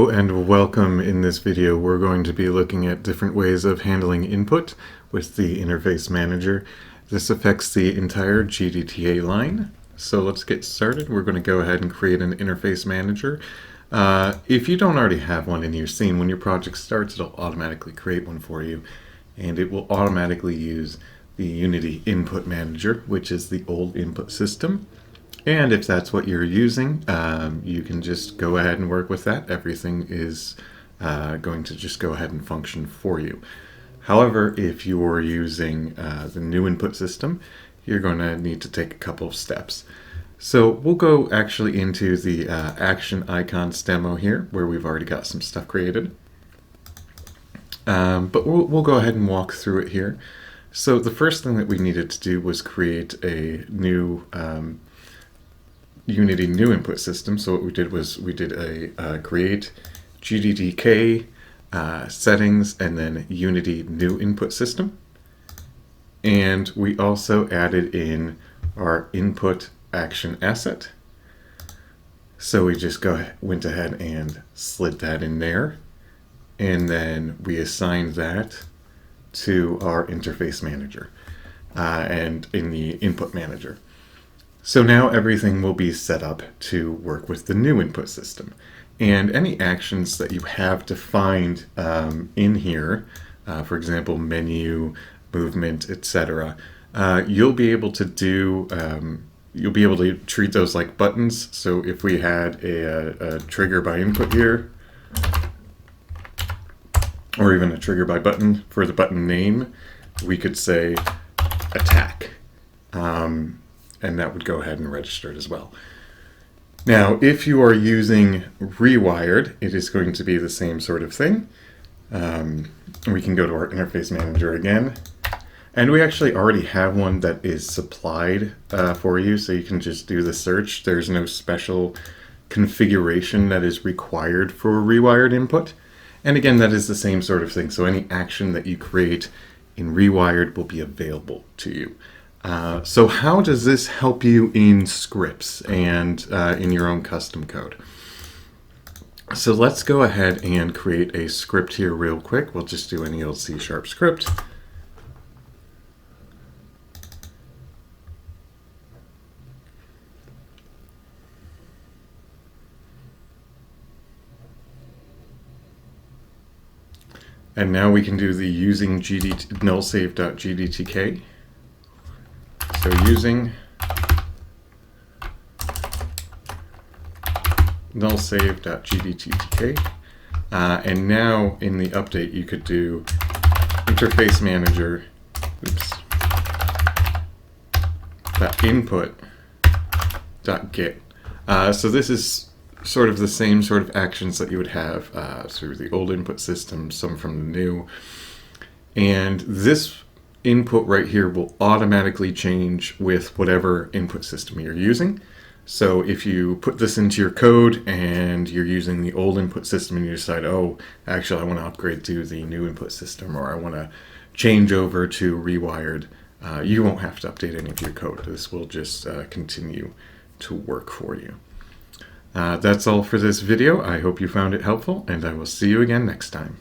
Hello and welcome. In this video we're going to be looking at different ways of handling input with the interface manager. This affects the entire GDTK line. So let's get started. We're going to go ahead and create an interface manager. If you don't already have one in your scene, when your project starts it'll automatically create one for you, and it will automatically use the Unity input manager, which is the old input system. And if that's what you're using, you can just go ahead and work with that. Everything is going to just go ahead and function for you. However, if you're using the new input system, you're going to need to take a couple of steps. So we'll go actually into the action icons demo here, where we've already got some stuff created. But we'll go ahead and walk through it here. So the first thing that we needed to do was create a new Unity new input system. So what we did was we did a create GDTK settings and then Unity new input system. And we also added in our input action asset. So we just went ahead and slid that in there. And then we assigned that to our interface manager and in the input manager. So now everything will be set up to work with the new input system. And any actions that you have defined in here, for example, menu, movement, etc., you'll be able to do, you'll be able to treat those like buttons. So if we had a trigger by input here, or even a trigger by button for the button name, we could say attack. And that would go ahead and register it as well. Now, if you are using Rewired, it is going to be the same sort of thing. We can go to our interface manager again. And we actually already have one that is supplied for you, so you can just do the search. There's no special configuration that is required for Rewired input. And again, that is the same sort of thing. So any action that you create in Rewired will be available to you. So how does this help you in scripts and in your own custom code? So let's go ahead and create a script here real quick. We'll just do any old C# script. And now we can do the using nullsave.gdtk. So using nullsave.gdtk, and now in the update you could do interface manager, .input.get. So this is sort of the same sort of actions that you would have through the old input system, some from the new, and this input right here will automatically change with whatever input system you're using. So if you put this into your code and you're using the old input system and you decide, oh, actually I want to upgrade to the new input system, or I want to change over to Rewired, you won't have to update any of your code. This will just continue to work for you. That's all for this video. I hope you found it helpful, and I will see you again next time.